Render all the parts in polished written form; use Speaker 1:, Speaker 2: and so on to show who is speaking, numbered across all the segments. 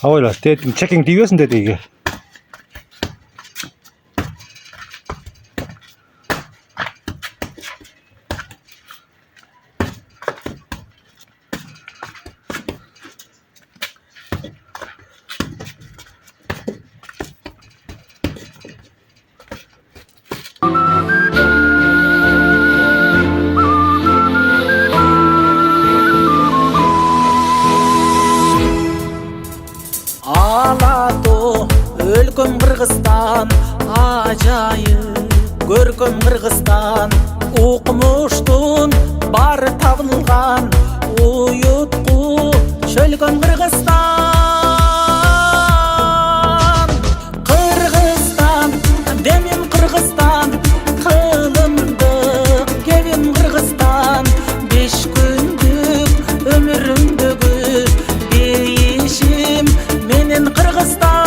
Speaker 1: Авайла, тетин чекең тийбесин деди иге.
Speaker 2: Өлкөм Кыргызстан, ажайып көркөм Кыргызстан, укмуштун бары табылган, уютку чөлгөн Кыргызстан. Кыргызстан, демим Кыргызстан, кылымдык кебим Кыргызстан, 5 күндүк өмүрүмдөгү дейишим менен Кыргызстан.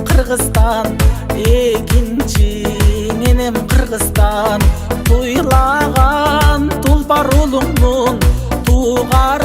Speaker 2: Кыргызстан, экинчи менен Кыргызстан, туйлаган тулпар улуңдун тугар